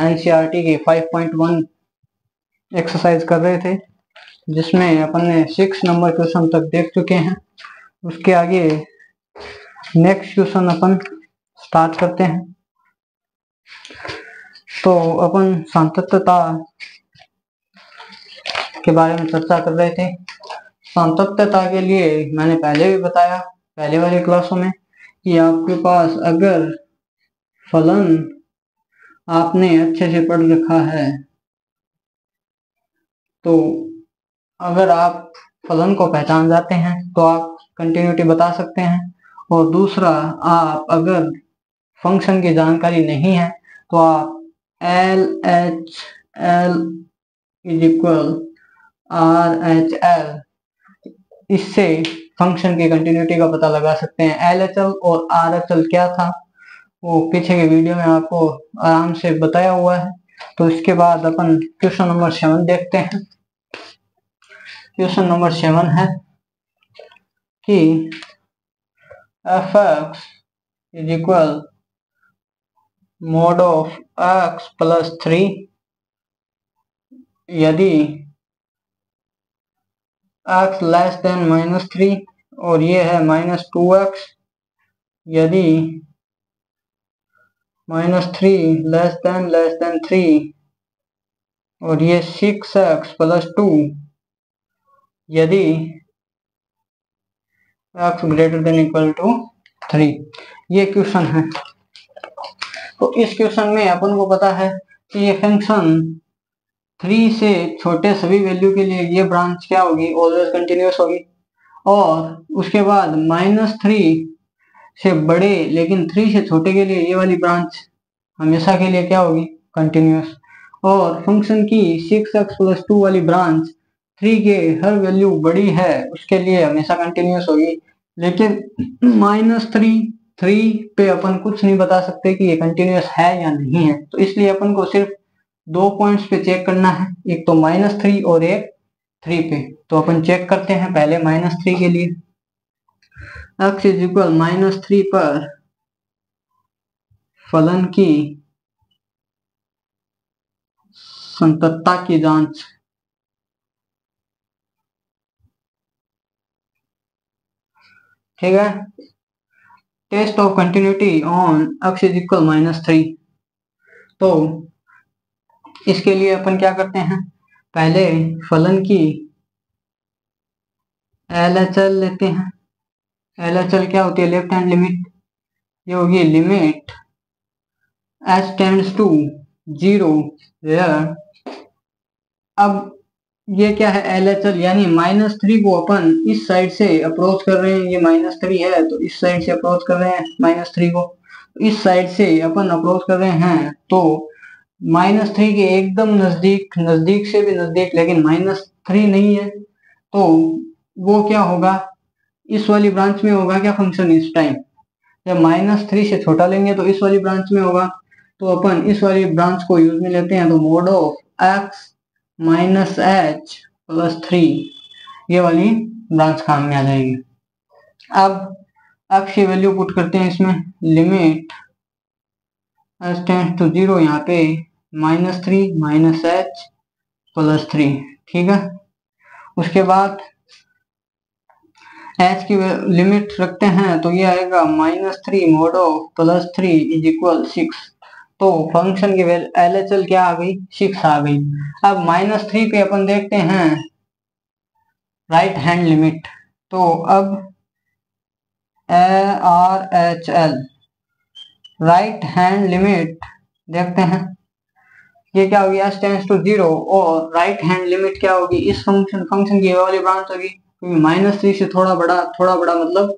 NCERT की 5.1 exercise कर रहे थे, जिसमें अपन ने 6 नंबर क्वेश्चन तक देख चुके हैं। उसके आगे नेक्स्ट क्वेश्चन अपन स्टार्ट करते हैं। तो अपन सातत्यता के बारे में चर्चा कर रहे थे। सातत्यता के लिए मैंने पहले भी बताया पहले वाली क्लासों में कि आपके पास अगर फलन आपने अच्छे से पढ़ रखा है तो अगर आप फलन को पहचान जाते हैं तो आप कंटिन्यूटी बता सकते हैं। और दूसरा, आप अगर फंक्शन की जानकारी नहीं है तो आप LHL इज इक्वल RHL, इससे फंक्शन की कंटिन्यूटी का पता लगा सकते हैं। LHL और RHL क्या था वो पीछे के वीडियो में आपको आराम से बताया हुआ है। तो इसके बाद अपन क्वेश्चन नंबर 7 देखते हैं। क्वेश्चन नंबर 7 है कि fx is equal mod of x plus 3 यदि x लेस देन -3 और ये है -2x, यदि -3 लेस देन 3 और ये 6x प्लस 2 यदि x greater than equal to 3। ये क्वेश्चन है। तो इस क्वेश्चन में अपन को पता है कि ये फंक्शन 3 से छोटे सभी वैल्यू के लिए ये ब्रांच क्या होगी, ऑलवेज कंटिन्यूअस होगी। और उसके बाद -3 से बड़े लेकिन 3 से छोटे के लिए ये वाली ब्रांच हमेशा के लिए क्या होगी, कंटिन्यूअस। और फंक्शन की 6x प्लस 2 वाली ब्रांच 3 के हर वैल्यू बड़ी है उसके लिए हमेशा कंटिन्यूअस होगी। लेकिन -3 पे अपन कुछ नहीं बता सकते कि ये कंटिन्यूअस है या नहीं है। तो इसलिए अपन को सिर्फ 2 पॉइंट्स पे चेक करना है, एक तो -3 और एक 3 पे। तो अपन चेक करते हैं पहले -3 के लिए। x इज इक्वल -3 पर फलन की संततता की जांच। ठीक है, test of continuity on x is equal -3। तो इसके लिए अपन क्या करते हैं, पहले फलन की LHL लेते हैं। LHL क्या होती है, लेफ्ट हैंड लिमिट। ये होगी limit h tends to 0 where. अब ये क्या है, LHL यानी -3 को अपन इस साइड से अप्रोच कर रहे हैं। ये -3 है तो इस साइड से अप्रोच कर रहे हैं -3 को, इस साइड से अपन अप्रोच कर रहे हैं। तो -3 के एकदम नजदीक, नजदीक से भी नजदीक, लेकिन -3 नहीं है। तो वो क्या होगा, इस वाली ब्रांच में होगा क्या फंक्शन इस टाइम। जब -3 से छोटा लेंगे तो इस वाली ब्रांच में होगा। तो अपन इस वाली ब्रांच को यूज में लेते हैं। तो mode of x minus h plus 3 ये वाली ब्रांच काम में आ जाएगी। अब x की वैल्यू पुट करते हैं इसमें, लिमिट h टेंड्स टू 0, यहाँ पे -3 माइनस h प्लस 3। ठीक है, उसके बाद h की लिमिट रखते हैं तो ये आएगा -3 mode of plus 3 is equal 6। तो फंक्शन की LHL क्या आ गई, 6 आ गई। अब -3 पे अपन देखते हैं राइट हैंड लिमिट। तो अब RHL राइट हैंड लिमिट देखते हैं, ये क्या होगी, h टेंड्स टू 0 और राइट हैंड लिमिट क्या होगी, इस फंक्शन की ये वाली ब्रांच होगी। क्योंकि -3 से थोड़ा बड़ा मतलब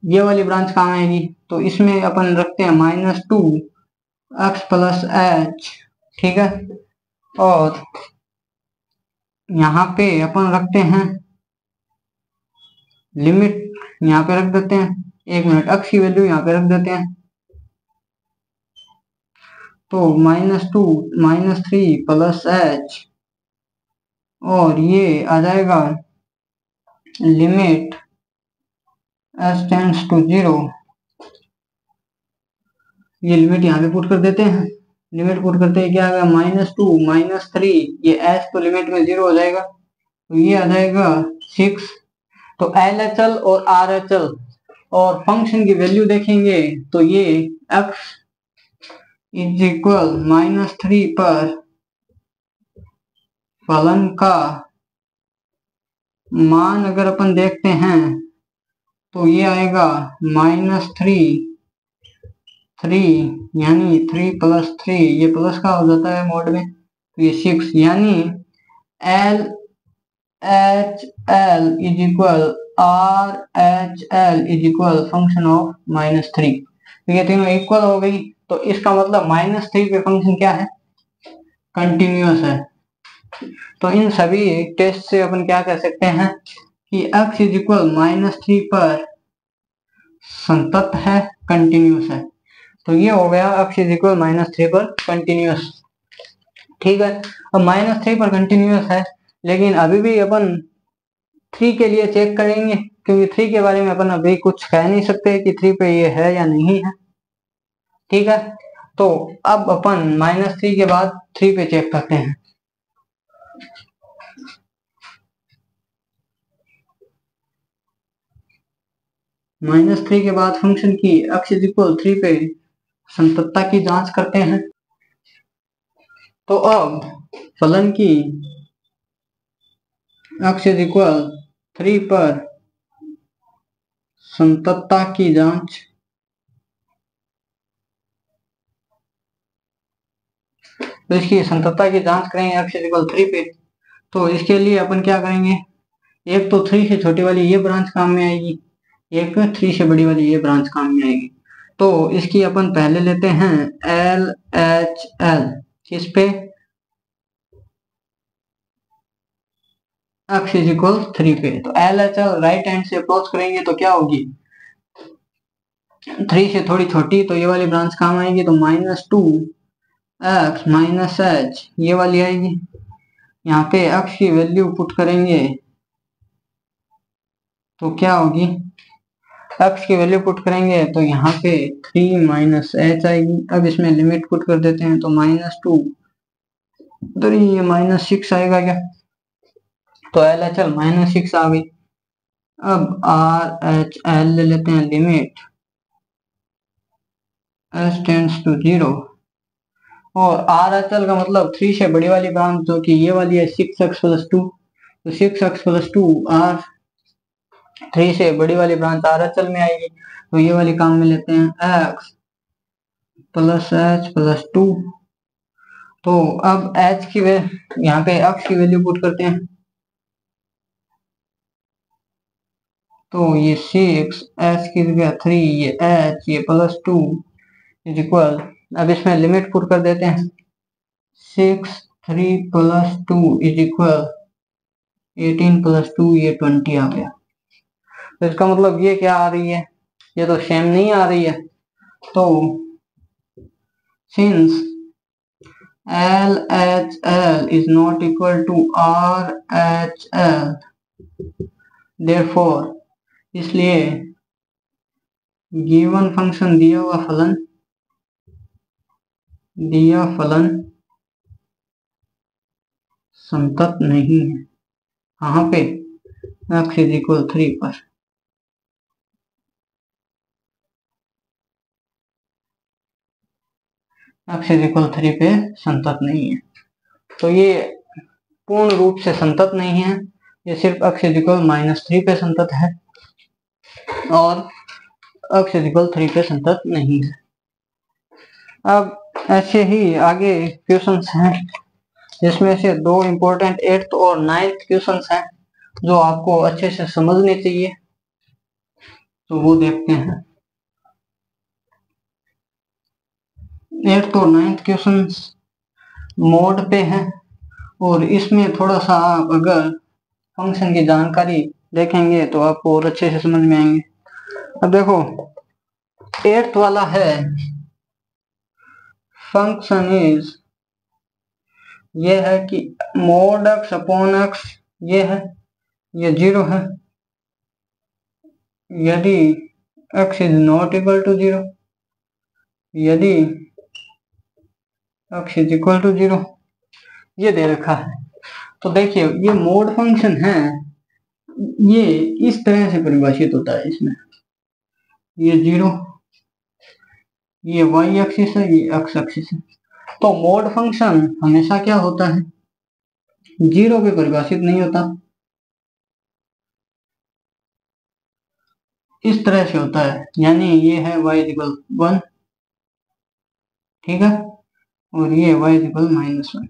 ये वाली ब्रांच कहाँ आएगी। तो इसमें अपन रखते हैं -2x प्लस h। ठीक है, और यहाँ पे अपन रखते हैं लिमिट, यहाँ पे रख देते हैं, 1 मिनट, x की वैल्यू यहाँ पे रख देते हैं। तो -2 -3 प्लस h और ये आ जाएगा लिमिट h टेंड्स टू 0। ये लिमिट यहाँ पे पुट कर देते हैं। लिमिट पुट करते हैं क्या आ गया -2 -3, ये एच तो लिमिट में 0 हो जाएगा, तो ये आ जाएगा 6। तो एल एच एल और आर एच एल और फंक्शन की वैल्यू देखेंगे तो ये x इज इक्वल -3 पर फलन का मान अगर अपन देखते हैं तो ये आएगा -3 यानी 3 + 3, ये प्लस का हो जाता है मोड में, तो ये 6 यानी L H L is equal R H L is equal function of -3। तो ये तीनों इक्वल हो गई, तो इसका मतलब -3 पे फंक्शन क्या है, कंटिन्यूअस है। तो इन सभी टेस्ट से अपन क्या कह सकते हैं कि x इज इक्वल -3 पर संतत है, कंटिन्यूअस है। तो ये हो गया x इज इक्वल -3 पर कंटिन्यूअस। ठीक है, अब -3 पर कंटिन्यूअस है, लेकिन अभी भी अपन 3 के लिए चेक करेंगे, क्योंकि 3 के बारे में अपन अभी कुछ कह नहीं सकते कि 3 पे ये है या नहीं है। ठीक है, तो अब अपन -3 के बाद 3 पे चेक करते हैं। -3 के बाद फंक्शन की x इज इक्वल 3 पे संततता की जांच करते हैं। तो अब फलन की x इज इक्वल 3 पर संततता की जांच तो इसकी संततता की जांच करेंगे x इज इक्वल 3 पे। तो इसके लिए अपन क्या करेंगे, एक तो 3 से छोटी वाली ये ब्रांच काम में आएगी, एक 3 से बड़ी वाली ये ब्रांच काम में आएगी। तो इसकी अपन पहले लेते हैं एल एच एल, किस पे, x इज इक्वल 3 पे। तो L H L right hand से अप्रोच करेंगे तो क्या होगी, 3 से थोड़ी छोटी, तो ये वाली ब्रांच काम आएगी, तो -2x -h ये वाली आएगी। यहाँ पे x की वैल्यू पुट करेंगे तो क्या होगी, x की वैल्यू पुट करेंगे तो यहाँ पे 3 -h आएगी। अब इसमें लिमिट पुट कर देते हैं तो -2 इधर ये -6 आएगा क्या, तो एल एच एल -6 आ गई। अब आर एच एल ले लेते हैं, लिमिट s टेंड्स टू 0, और आर एच एल का मतलब 3 से बड़ी वाली ब्रांच जो कि ये वाली है 6x + 2, तो 6x + 2 आर 3 से बड़ी वाली ब्रांच आर एच एल में आएगी, तो ये वाली काम में लेते हैं x + h + 2। तो अब h की यहाँ पे x की वैल्यू पुट करते हैं, तो ये 6 h की जगह 3, ये h, ये +2 इज इक्वल, अब इसमें लिमिट पुट कर देते हैं, 6 3 + 2 इज इक्वल 18 + 2, ये 20 आ गया। तो इसका मतलब ये क्या आ रही है, ये तो सेम नहीं आ रही है। तो since LHL is not equal to RHL, therefore इसलिए गिवन फंक्शन दिया फलन संतत नहीं है। कहाँ पे, x इज इक्वल 3 पर। x इज इक्वल 3 पे संतत नहीं है, तो ये पूर्ण रूप से संतत नहीं है, ये सिर्फ x इज इक्वल -3 पे संतत है और x इज इक्वल 3 पे संतत नहीं है। अब ऐसे ही आगे क्वेश्चंस हैं, जिसमें से 2 इम्पोर्टेंट 8th और 9th क्वेश्चंस हैं जो आपको अच्छे से समझने चाहिए, तो वो देखते हैं। 8th और 9th क्वेश्चंस मोड पे है, और इसमें थोड़ा सा आप अगर फंक्शन की जानकारी देखेंगे तो आपको और अच्छे से समझ में आएंगे। अब देखो 8th वाला है, फंक्शन इज, ये है कि mod x अपॉन x, ये है, ये 0 है यदि x is not equal to 0, यदि x इज इक्वल टू 0 ये दे रखा है। तो देखिए ये मोड फंक्शन है, ये इस तरह से परिभाषित होता है। इसमें ये 0, ये y एक्सिस है, ये x एक्सिस है। तो मोड फंक्शन हमेशा क्या होता है, 0 पे परिभाषित नहीं होता, इस तरह से होता है। यानी ये है y इक्वल 1, ठीक है, और ये y इक्वल -1।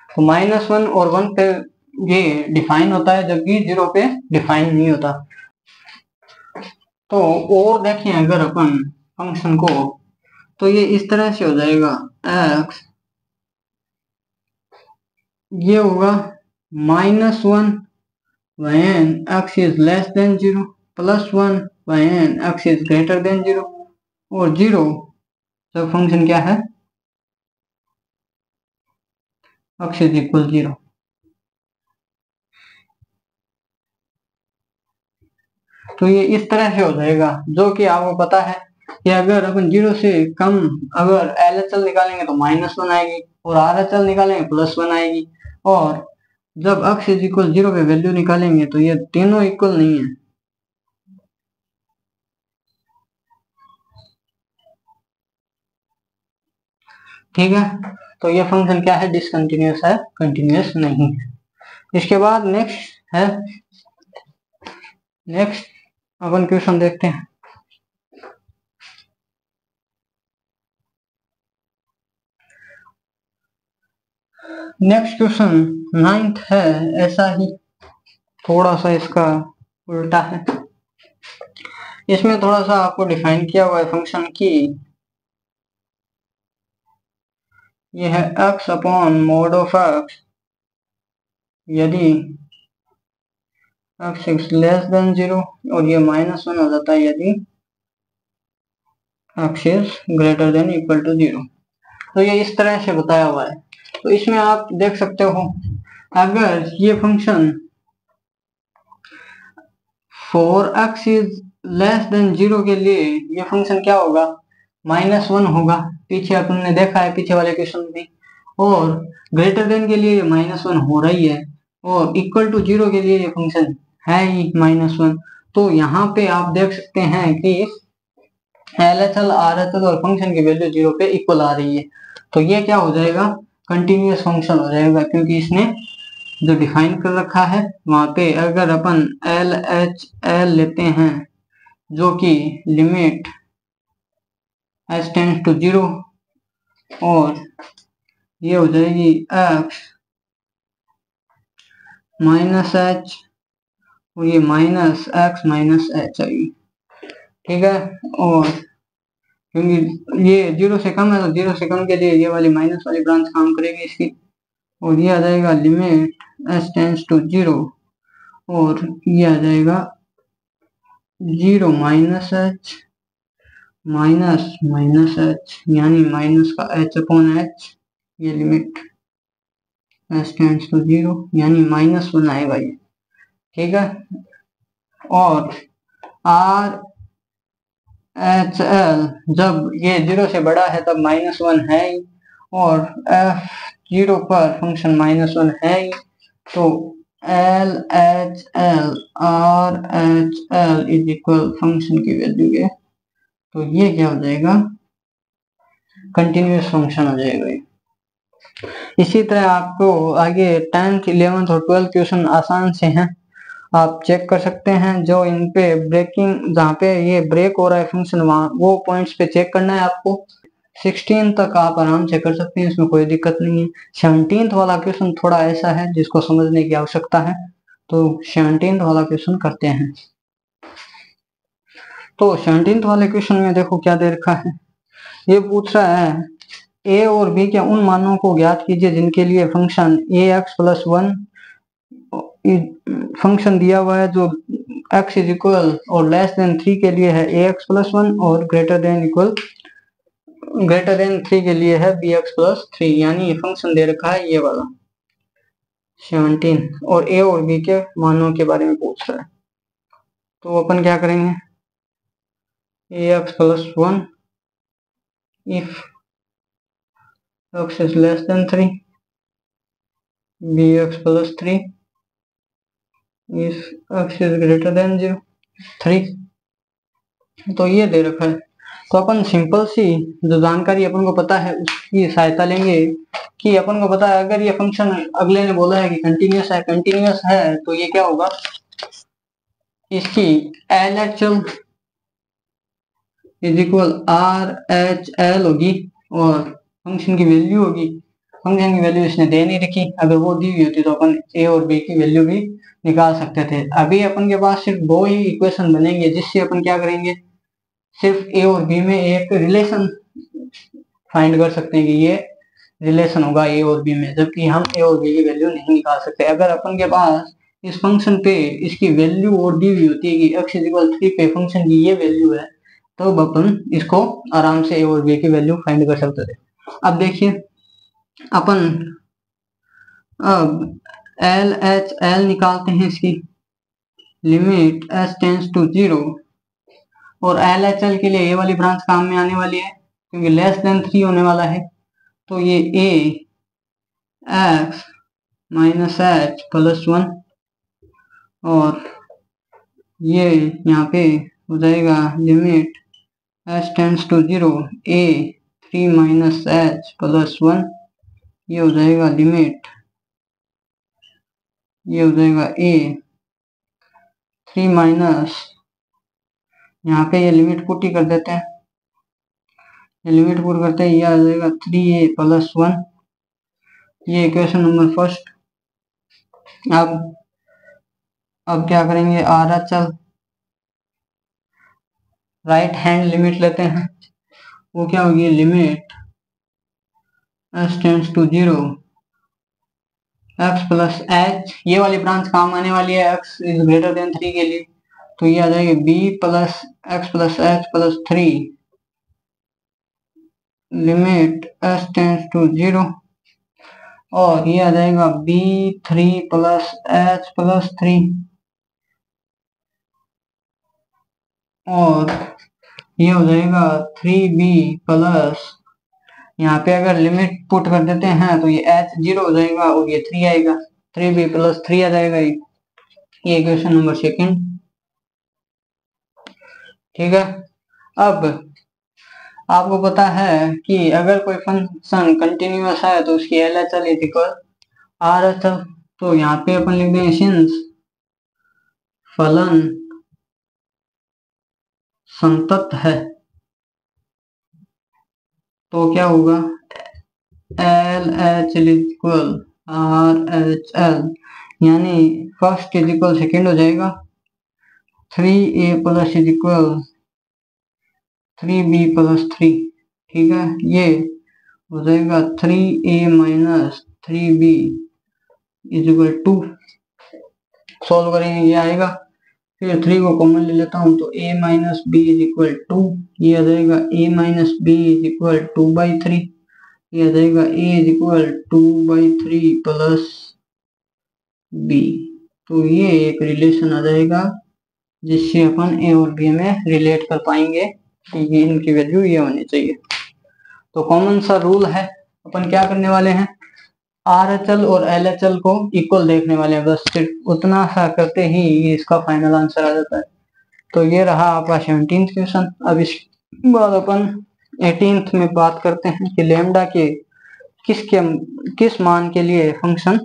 तो -1 और 1 पे ये डिफाइन होता है, जबकि 0 पे डिफाइन नहीं होता। तो और देखें अगर अपन फंक्शन को, तो ये इस तरह से हो जाएगा, x ये होगा -1 when x is less than 0, +1 when x is greater than 0, और 0 जब फंक्शन क्या है, x is equal 0। तो ये इस तरह से हो जाएगा, जो कि आपको पता है कि अगर अपन 0 से कम अगर LHS निकालेंगे तो -1 आएगी, और RHS निकालेंगे +1 आएगी, और जब x इज इक्वल 0 पे वैल्यू निकालेंगे तो ये तीनों इक्वल नहीं है। ठीक है, तो ये फंक्शन क्या है, डिसकंटिन्यूअस है, कंटिन्यूअस नहीं है। इसके बाद नेक्स्ट है, नेक्स्ट अपन क्वेश्चन देखते हैं। नेक्स्ट क्वेश्चन 9th है, ऐसा ही थोड़ा सा इसका उल्टा है। इसमें थोड़ा सा आपको डिफाइन किया हुआ है फंक्शन की, ये है x upon mod of x यदि x इज लेस देन 0, और ये -1 हो जाता है यदि x is greater than equal to 0। तो ये इस तरह से बताया हुआ है। तो इसमें आप देख सकते हो, अगर ये function for x is less than 0 के लिए ये फंक्शन क्या होगा, -1 होगा। पीछे आपने देखा है पीछे वाले क्वेश्चन में। और ग्रेटर देन के लिए -1 हो रही है, और इक्वल टू 0 के लिए ये फंक्शन है ही -1। तो यहाँ पे आप देख सकते हैं कि LHS RHS और फंक्शन की वैल्यू 0 पे इक्वल आ रही है। तो ये क्या हो जाएगा, कंटिन्यूअस फंक्शन हो जाएगा, क्योंकि इसने जो डिफाइन कर रखा है वहां पे अगर अपन LHL लेते हैं, जो कि लिमिट h टेंड्स टू 0, और ये हो जाएगी x -h, और ये -x -h आएगी। ठीक है, और क्योंकि ये 0 से कम है तो 0 से कम के लिए ये वाली माइनस वाली ब्रांच काम करेगी इसकी, और ये आ जाएगा लिमिट h टेंड्स टू 0, और ये आ जाएगा 0 -h -h, यानी माइनस का h अपॉन h, ये लिमिट h टेंड्स टू 0 यानी -1 आएगा ये। ठीक है, और RHL जब ये 0 से बड़ा है तब -1 है ही, और f0 पर फंक्शन -1 है ही। तो LHL RHL is equal function की वैल्यू है, तो ये क्या हो जाएगा, कंटिन्यूअस फंक्शन हो जाएगा ये। इसी तरह आपको आगे 10th 11th और 12th क्वेश्चन आसान से हैं, आप चेक कर सकते हैं। जो इन पे ब्रेकिंग, जहाँ पे ये ब्रेक हो रहा है फंक्शन, वहाँ वो पॉइंट्स पे चेक करना है आपको। 16 तक आप आराम से कर सकते हैं, इसमें कोई दिक्कत नहीं है। 17th वाला क्वेश्चन थोड़ा ऐसा है जिसको समझने की आवश्यकता है, तो 17th वाला क्वेश्चन करते हैं। तो 17th वाले क्वेश्चन में देखो क्या दे रखा है, ये पूछ रहा है a और b के उन मानों को ज्ञात कीजिए जिनके लिए फंक्शन ax+1 फंक्शन दिया हुआ है, जो x इज इक्वल और लेस देन 3 के लिए है ax+1, और ग्रेटर देन 3 के लिए है bx+3। यानी फंक्शन दे रखा है ये वाला 17, और a और b के मानों के बारे में पूछ रहा है। तो अपन क्या करेंगे, ax+1 if x is less than 3, bx plus 3 if x is greater than 0 3। तो ये दे रखा है, तो अपन सिंपल सी जो जानकारी अपन को पता है उसकी सहायता लेंगे कि अपन को पता है अगर ये फंक्शन अगले ने बोला है कि कंटिन्यूअस है तो ये क्या होगा, इसकी LHL इज इक्वल RHL होगी और फंक्शन की वैल्यू होगी, फंक्शन की वैल्यू इसने दे नहीं रखी, अगर वो दी हुई होती तो अपन a और b की वैल्यू भी निकाल सकते थे। अभी अपन के पास सिर्फ दो ही इक्वेशन बनेंगे जिससे अपन क्या करेंगे, सिर्फ a और b में एक रिलेशन फाइंड कर सकते हैं कि ये रिलेशन होगा a और b में, जबकि हम a और b की वैल्यू नहीं निकाल सकते। अगर अपन के पास इस फंक्शन पे इसकी वैल्यू और दी हुई होती है कि x इज इक्वल 3 पे फंक्शन की ये वैल्यू है, तो अपन इसको आराम से a और b की वैल्यू फाइंड कर सकते थे। अब देखिए अपन अब LHL निकालते हैं, इसकी लिमिट s टेंड्स टू 0 और LHL के लिए ये वाली ब्रांच काम में आने वाली है क्योंकि लेस देन 3 होने वाला है, तो ये a x minus h plus 1 और ये यहाँ पे हो जाएगा limit s tends to 0 a 3 minus h plus 1, ये हो जाएगा लिमिट, ये हो जाएगा a 3 माइनस, यहाँ पे ये लिमिट पुट ही कर देते हैं, ये लिमिट पुट करते हैं, ये आ जाएगा 3a प्लस 1, ये इक्वेशन नंबर फर्स्ट। अब क्या करेंगे, RHL राइट हैंड लिमिट लेते हैं, वो क्या होगी, limit s tends to 0 x plus h, ये वाली ब्रांच काम आने वाली है x इज ग्रेटर देन 3 के लिए, तो ये आ जाएगी b plus x plus h plus 3 limit s tends to 0 और ये आ जाएगा b 3 प्लस h प्लस 3 और ये हो जाएगा 3b प्लस, यहाँ पे अगर लिमिट पुट कर देते हैं तो ये h 0 हो जाएगा और ये 3 आएगा, 3b प्लस 3 आ जाएगा, ये इक्वेशन नंबर सेकंड। ठीक है, अब आपको पता है कि अगर कोई फंक्शन कंटिन्यूअस है तो उसकी LHL इज इक्वल RHL, तो यहाँ पे अपन लिख देंगे सिंस फलन संतत है तो क्या होगा, LHL इज इक्वल RHL, यानी फर्स्ट इज इक्वल सेकेंड हो जाएगा, 3a plus is equal 3b plus 3। ठीक है, ये हो जाएगा 3a minus 3b is equal 2, solve करेंगे ये आएगा, फिर 3 को कॉमन ले लेता हूं तो a minus B is equal 2, ये आ जाएगा a minus B is equal 2/3, ये आ जाएगा a is equal 2/3 plus b, तो ये एक रिलेशन आ जाएगा जिससे अपन a और b में रिलेट कर पाएंगे कि ये इनकी वैल्यू ये होनी चाहिए। तो कॉमन सा रूल है, अपन क्या करने वाले हैं, RHL और LHL को इक्वल देखने वाले हैं, बस सिर्फ उतना सा करते ही इसका फाइनल आंसर आ जाता है। तो ये रहा आपका 17th क्वेश्चन। अब इस बाद अपन 18th में बात करते हैं कि लैम्डा के किस मान के लिए फंक्शन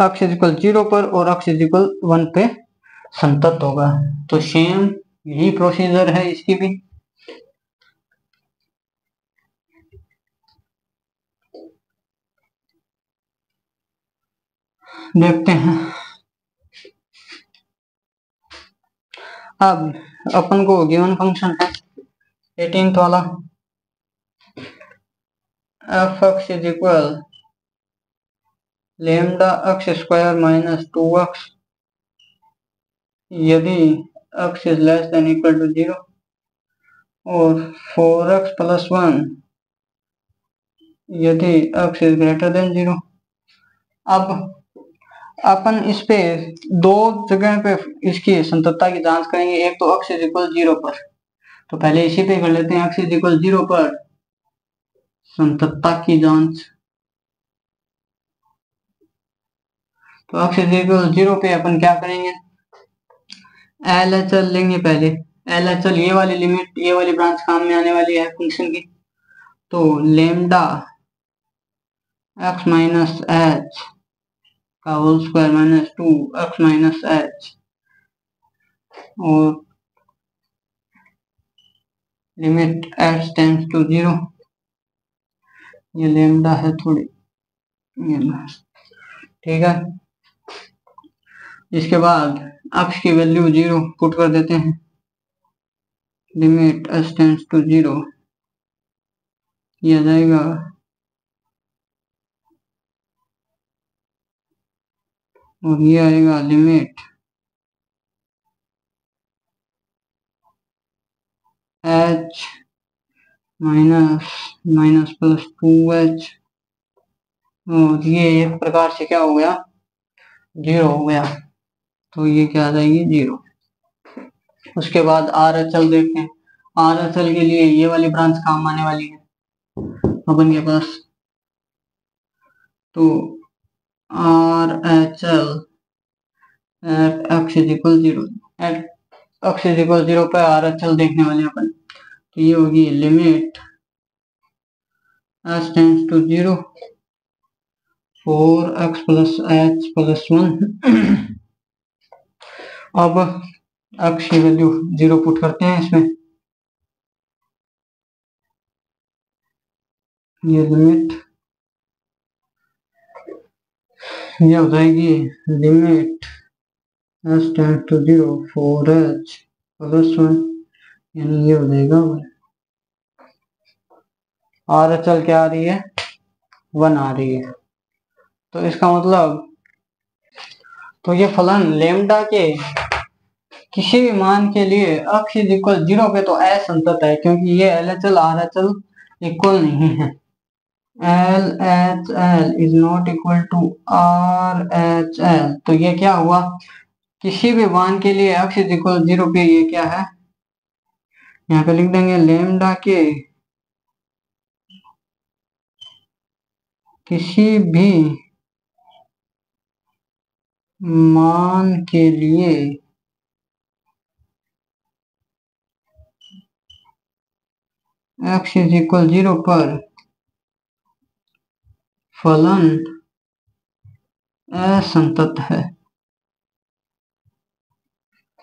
x इज इक्वल 0 पर और x इज इक्वल 1 पे संतत होगा। तो सेम यही प्रोसीजर है इसकी भी। देखते हैं। अब अपन को गिवन फंक्शन है 18th वाला, f(x) is equal lambda x square minus 2x यदि x is less than equal to 0 और 4x प्लस 1 यदि x इज ग्रेटर देन 0। अब अपन इस पे दो जगह पे इसकी संततता की जांच करेंगे, एक तो x इज इक्वल 0 पर, तो पहले इसी पे कर लेते हैं। x इज इक्वल 0 पर संततता की जांच। तो x इक्वल 0 पे अपन क्या करेंगे, LHL लेंगे पहले। LHL ये वाली लिमिट, ये वाली ब्रांच काम में आने वाली है फंक्शन की। तो लेमडा x माइनस एच का whole square minus 2x minus H और लिमिट h टेंड्स टू 0। ये लेमडा है थोड़ी, ठीक है। इसके बाद x की वैल्यू 0 पुट कर देते हैं, लिमिट h टेंड्स टू 0। ये आ जाएगा और ये आएगा limit h minus plus 2h और ये एक प्रकार से क्या हो गया, 0 हो गया। तो ये क्या आ जाएगी, 0। उसके बाद RHL देखते हैं। RHL के लिए ये वाली ब्रांच काम आने वाली है अपन के पास। तो RHL at x is equal 0, at x is equal 0 पर RHL देखने वाले अपन। तो ये होगी limit h tends to 0 4x plus h plus 1। अब x की वैल्यू 0 पुट करते हैं इसमें, ये लिमिट ये हो जाएगी limit h tends to 0 4h plus 1, यानी ये हो जाएगा 1। RHL क्या आ रही है, 1 आ रही है। तो इसका मतलब, तो ये फलन लेमडा के किसी भी मान के लिए x इज इक्वल 0 पे तो असंतत है, क्योंकि ये LHL RHL इक्वल नहीं है। LHL is not equal to RHL। तो ये क्या हुआ, किसी भी मान के लिए x इज इक्वल 0 पे ये क्या है, यहाँ पे लिख देंगे लेमडा के किसी भी मान के लिए x इज इक्वल 0 पर फलन असंतत है,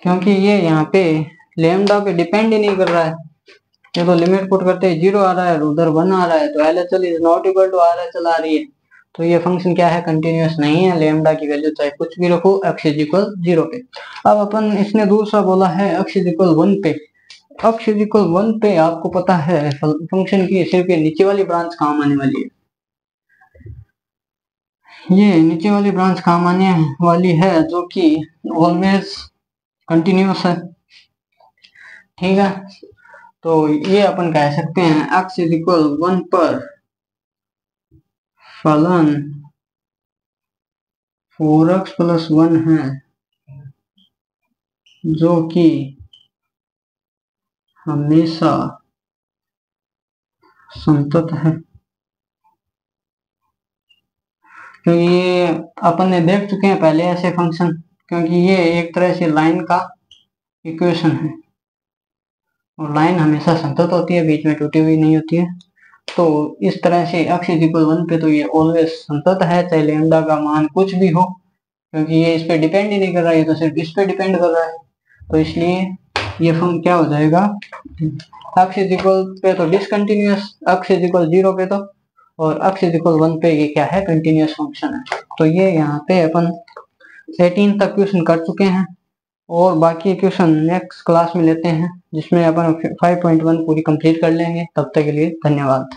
क्योंकि ये यहाँ पे लेमडा पे डिपेंड ही नहीं कर रहा है। ये तो लिमिट पुट करते ही 0 आ रहा है, उधर 1 आ रहा है, तो LHL is not equal to RHL आ रही है। तो ये फंक्शन क्या है, कंटिन्यूअस नहीं है। लेमडा की वैल्यू चाहे कुछ भी रखो, x इज इक्वल 0 पे। अब अपन इसने दूसरा बोला है x इज इक्वल 1 पे। x इज इक्वल 1 पे आपको पता है फंक्शन की सिर्फ ये नीचे वाली ब्रांच काम आने वाली है। ये नीचे वाली ब्रांच काम आने वाली है जो कि ऑलवेज कंटिन्यूअस है, ठीक है। तो ये अपन कह सकते हैं x इज इक्वल 1 पर फलन 4x प्लस 1 है जो कि हमेशा संतत है, क्योंकि ये अपन ने देख चुके हैं पहले ऐसे फंक्शन, क्योंकि ये एक तरह से लाइन का इक्वेशन है और लाइन हमेशा संतत होती है, बीच में टूटी हुई नहीं होती है। तो इस तरह से x इज इक्वल 1 पे तो ये ऑलवेज संतत है, चाहे लेमडा का मान कुछ भी हो, क्योंकि ये इस पे डिपेंड ही नहीं कर रहा है, ये तो सिर्फ इस पे डिपेंड कर रहा है। तो इसलिए ये फंक्शन क्या हो जाएगा, x इज इक्वल पे तो डिसकंटिन्यूअस, x इज इक्वल 0 पे तो, और x इज इक्वल 1 पे ये क्या है, कंटिन्यूअस फंक्शन है। तो ये यहाँ पे अपन 18 तक क्वेश्चन कर चुके हैं और बाकी क्वेश्चन नेक्स्ट क्लास में लेते हैं, जिसमें अपन 5.1 पूरी कंप्लीट कर लेंगे। तब तक के लिए धन्यवाद।